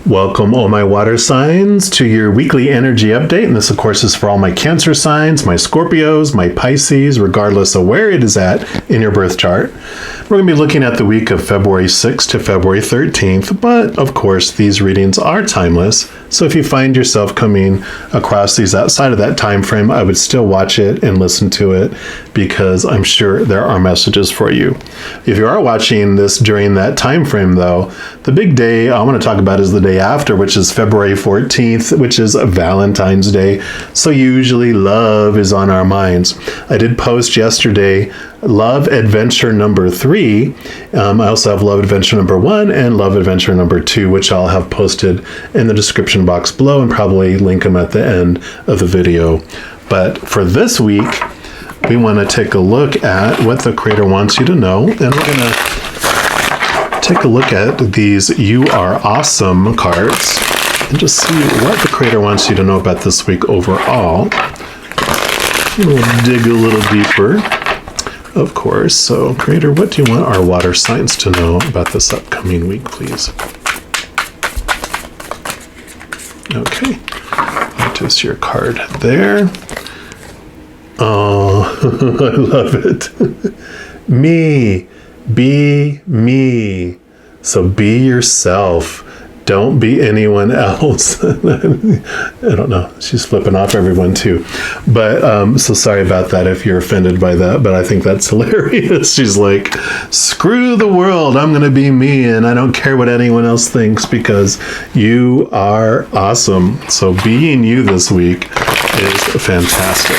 Welcome, all my water signs, to your weekly energy update. And this, of course, is for all my Cancer signs, my Scorpios, my Pisces, regardless of where it is at in your birth chart. We're going to be looking at the week of February 6th to February 13th. But, of course, these readings are timeless. So if you find yourself coming across these outside of that time frame, I would still watch it and listen to it because I'm sure there are messages for you. If you are watching this during that time frame, though, the big day I want to talk about is the day after, which is February 14th, which is Valentine's Day. So usually love is on our minds. I did post yesterday Love Adventure number 3. I also have Love Adventure number 1 and Love Adventure number 2, which I'll have posted in the description box below and probably link them at the end of the video. But for this week, we want to take a look at what the Creator wants you to know, and we're going to take a look at these You Are Awesome cards and just see what the Creator wants you to know about this week overall. We'll dig a little deeper, of course. So, Creator, what do you want our water signs to know about this upcoming week, please? Okay. Just your card there. Oh, I love it. Me. Be me. So be yourself. Don't be anyone else. I don't know. She's flipping off everyone too. But so sorry about that if you're offended by that, but I think that's hilarious. She's like, screw the world. I'm going to be me and I don't care what anyone else thinks because you are awesome. So being you this week is fantastic.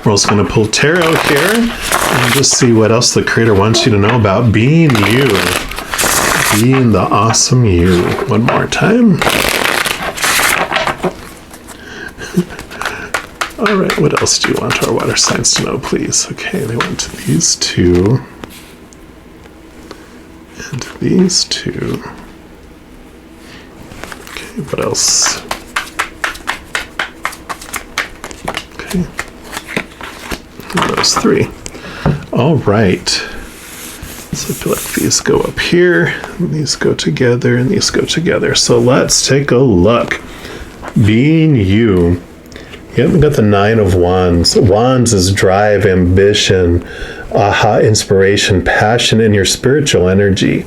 We're also going to pull tarot here and just see what else the Creator wants you to know about being you. Being the awesome you. One more time. All right, what else do you want our water signs to know, please? Okay, they went to these two. And these two. Okay, what else? Okay. And those three. All right. So I feel like these go up here, and these go together, and these go together. So let's take a look. Being you. Yep, we got the 9 of Wands. Wands is drive, ambition, inspiration, passion, and your spiritual energy.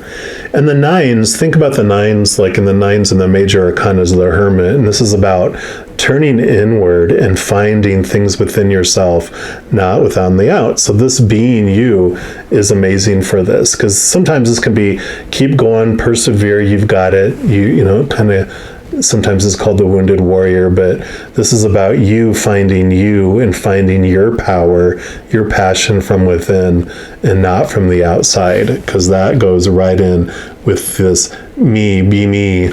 And the 9s, think about the 9s like in the 9s in the major arcanas of the Hermit. And this is about turning inward and finding things within yourself, not without the out. So this being you is amazing for this, because sometimes this can be keep going, persevere, you've got it. You know, kind of sometimes it's called the wounded warrior, but this is about you finding you and finding your power, your passion from within and not from the outside, because that goes right in with this me, be me.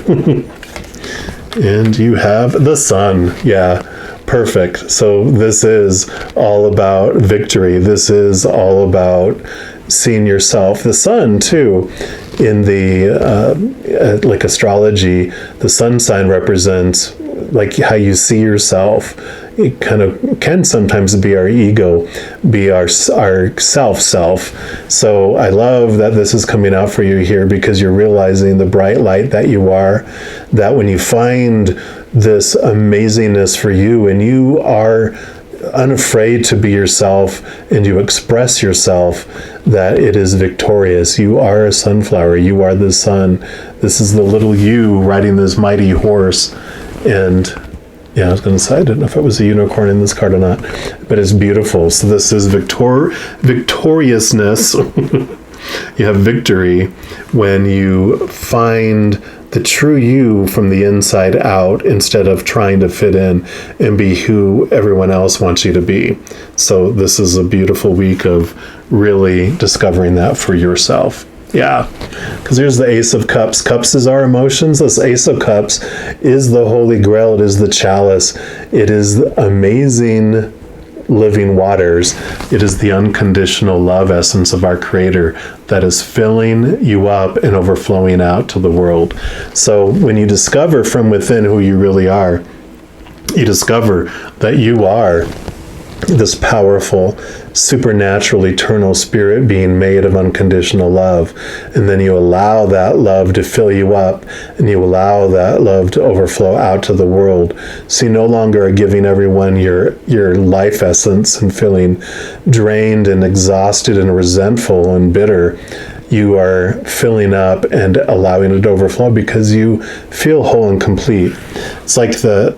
And you have the sun. Yeah, perfect. So this is all about victory. This is all about seeing yourself. The sun, too, in the like astrology, the sun sign represents like how you see yourself. It kind of can sometimes be our ego, be our self. So I love that this is coming out for you here, because you're realizing the bright light that you are, that when you find this amazingness for you and you are unafraid to be yourself and you express yourself, that it is victorious. You are a sunflower. You are the sun. This is the little you riding this mighty horse. And yeah, I was going to say, I didn't know if it was a unicorn in this card or not, but it's beautiful. So this is victoriousness. You have victory when you find the true you from the inside out, instead of trying to fit in and be who everyone else wants you to be. So this is a beautiful week of really discovering that for yourself. Yeah, because here's the Ace of Cups. Cups is our emotions. This Ace of Cups is the Holy Grail. It is the chalice. It is amazing living waters. It is the unconditional love essence of our Creator that is filling you up and overflowing out to the world. So when you discover from within who you really are, you discover that you are this powerful supernatural, eternal spirit being made of unconditional love. And then you allow that love to fill you up, and you allow that love to overflow out to the world. So you no longer are giving everyone your life essence and feeling drained and exhausted and resentful and bitter. You are filling up and allowing it to overflow because you feel whole and complete. It's like the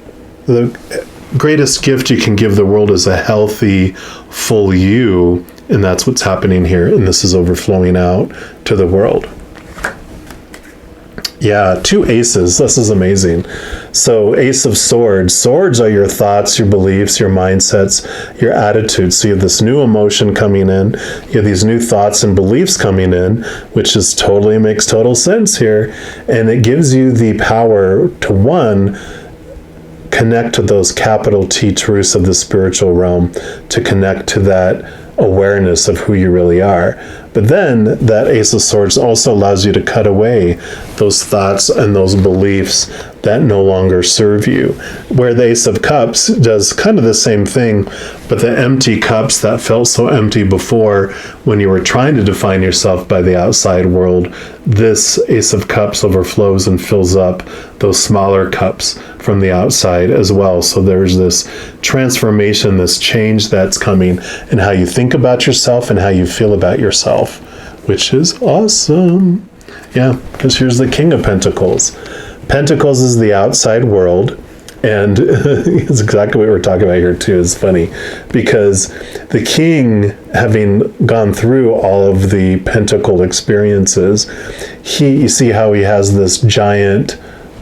greatest gift you can give the world is a healthy, full you, and that's what's happening here, and this is overflowing out to the world. Yeah, 2 aces. This is amazing. So, Ace of Swords. Swords are your thoughts, your beliefs, your mindsets, your attitudes. So you have this new emotion coming in. You have these new thoughts and beliefs coming in, which is makes total sense here. And it gives you the power to, one, connect to those capital T truths of the spiritual realm, to connect to that awareness of who you really are. But then that Ace of Swords also allows you to cut away those thoughts and those beliefs that no longer serve you. Where the Ace of Cups does kind of the same thing, but the empty cups that felt so empty before when you were trying to define yourself by the outside world, this Ace of Cups overflows and fills up those smaller cups from the outside as well. So there's this transformation, this change that's coming in how you think about yourself and how you feel about yourself, which is awesome. Yeah, because here's the King of Pentacles. Pentacles is the outside world, and it's exactly what we're talking about here too. It's funny because the king, having gone through all of the pentacle experiences, you see how he has this giant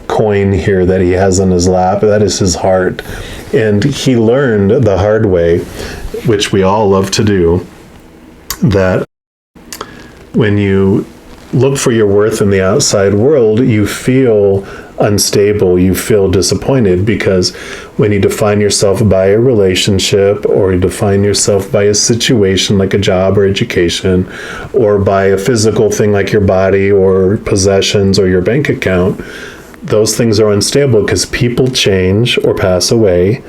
coin here that he has on his lap. That is his heart, and he learned the hard way, which we all love to do, that when you look for your worth in the outside world, you feel unstable, you feel disappointed, because when you define yourself by a relationship, or you define yourself by a situation like a job or education, or by a physical thing like your body or possessions or your bank account, those things are unstable because people change or pass away.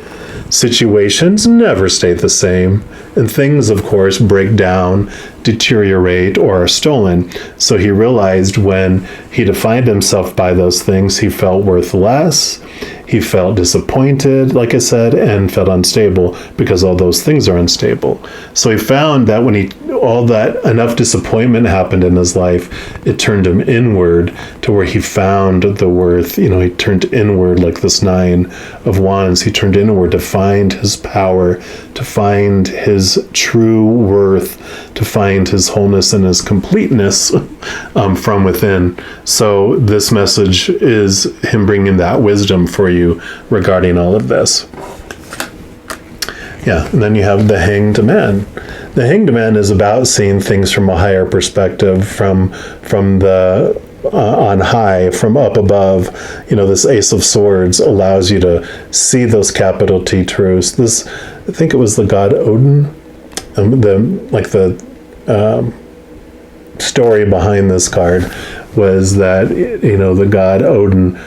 Situations never stay the same, and things, of course, break down, deteriorate, or are stolen. So he realized when he defined himself by those things, he felt worth less, he felt disappointed, like I said, and felt unstable because all those things are unstable. So he found that when enough disappointment happened in his life, it turned him inward to where he found the worth. He turned inward like this 9 of Wands. He turned inward to find his power, to find his true worth, to find his wholeness and his completeness from within. So this message is him bringing that wisdom for you regarding all of this. Yeah, and then you have the Hanged Man. The Hanged Man is about seeing things from a higher perspective, from the on high, from up above. This Ace of Swords allows you to see those capital T truths. I think it was the god Odin. The story behind this card was that the god Odin,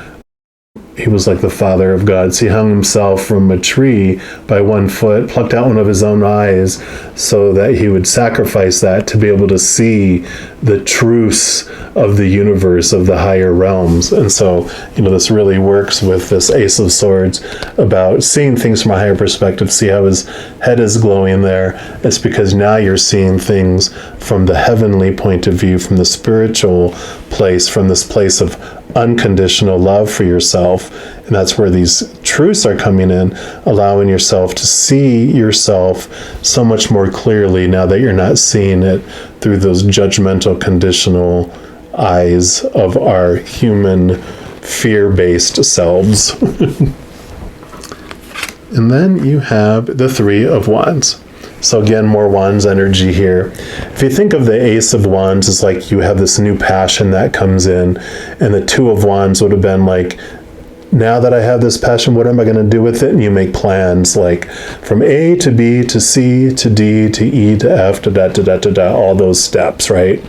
he was like the father of gods. He hung himself from a tree by 1 foot, plucked out one of his own eyes so that he would sacrifice that to be able to see the truths of the universe, of the higher realms. And so, this really works with this Ace of Swords about seeing things from a higher perspective. See how his head is glowing there? It's because now you're seeing things from the heavenly point of view, from the spiritual place, from this place of unconditional love for yourself. And that's where these truths are coming in, allowing yourself to see yourself so much more clearly now that you're not seeing it through those judgmental, conditional eyes of our human fear-based selves. And then you have the 3 of Wands. So again, more Wands energy here. If you think of the Ace of Wands as like you have this new passion that comes in, and the 2 of Wands would have been like, now that I have this passion, what am I going to do with it? And you make plans like from A to B to C to D to E to F to da, all those steps, right?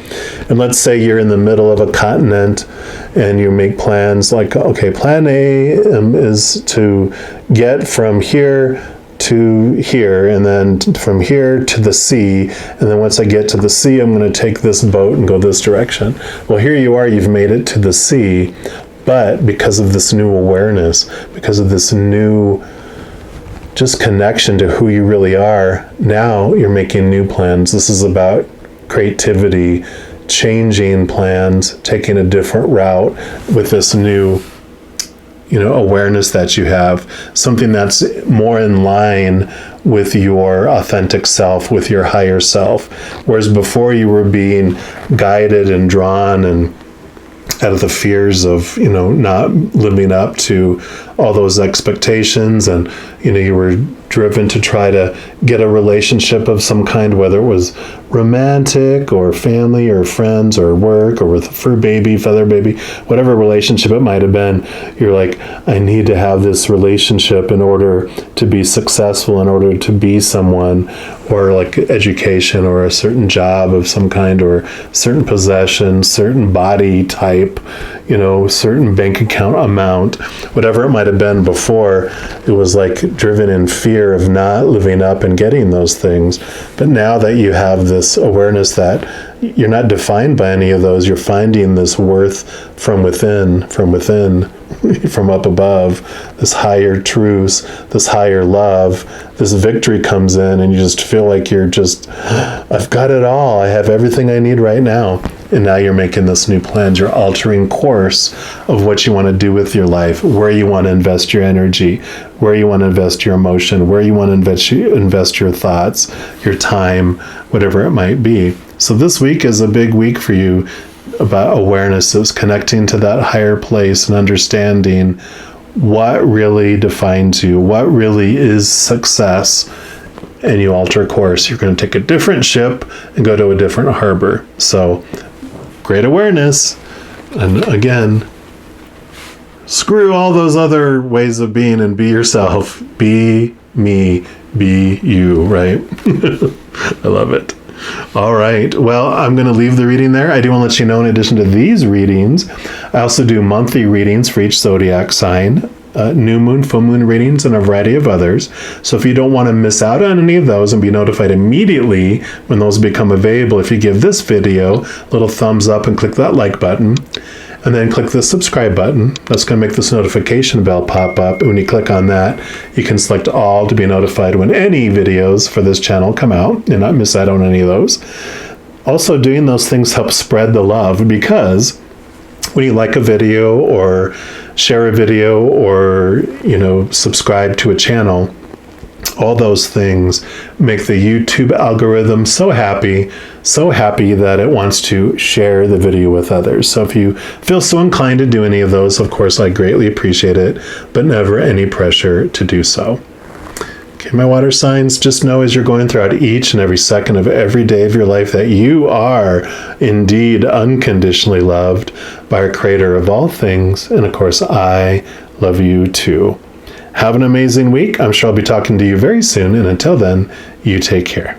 And let's say you're in the middle of a continent and you make plans like, okay, plan A is to get from here to here, and then from here to the sea, and then once I get to the sea, I'm going to take this boat and go this direction. Well, here you are, you've made it to the sea, but because of this new awareness, because of this new just connection to who you really are, now you're making new plans. This is about creativity, changing plans, taking a different route with this new awareness that you have, something that's more in line with your authentic self, with your higher self. Whereas before you were being guided and drawn and out of the fears of, not living up to all those expectations, and, you were driven to try to get a relationship of some kind, whether it was romantic or family or friends or work or with a fur baby, feather baby, whatever relationship it might have been. You're like, I need to have this relationship in order to be successful, in order to be someone, or like education or a certain job of some kind, or certain possession, certain body type, certain bank account amount, whatever it might have been before. It was like driven in fear of not living up and getting those things. But now that you have this awareness that you're not defined by any of those, you're finding this worth from within, from up above, this higher truth, this higher love, this victory comes in, and you just feel like I've got it all. I have everything I need right now. And now you're making this new plans. You're altering course of what you want to do with your life, where you want to invest your energy, where you want to invest your emotion, where you want to invest your thoughts, your time, whatever it might be. So this week is a big week for you about awarenesses, connecting to that higher place and understanding what really defines you, what really is success, and you alter course. You're going to take a different ship and go to a different harbor. So great awareness. And again, screw all those other ways of being and be yourself. Be me, be you, right? I love it. All right. Well, I'm going to leave the reading there. I do want to let you know, in addition to these readings, I also do monthly readings for each zodiac sign, new moon, full moon readings, and a variety of others. So if you don't want to miss out on any of those and be notified immediately when those become available, if you give this video a little thumbs up and click that like button, and then click the subscribe button. That's going to make this notification bell pop up. And when you click on that, you can select all to be notified when any videos for this channel come out and not miss out on any of those. Also, doing those things helps spread the love, because when you like a video or share a video or, subscribe to a channel, all those things make the YouTube algorithm so happy that it wants to share the video with others. So if you feel so inclined to do any of those, of course, I greatly appreciate it, but never any pressure to do so. Okay, my water signs, just know as you're going throughout each and every second of every day of your life that you are indeed unconditionally loved by our Creator of all things. And of course, I love you too. Have an amazing week. I'm sure I'll be talking to you very soon. And until then, you take care.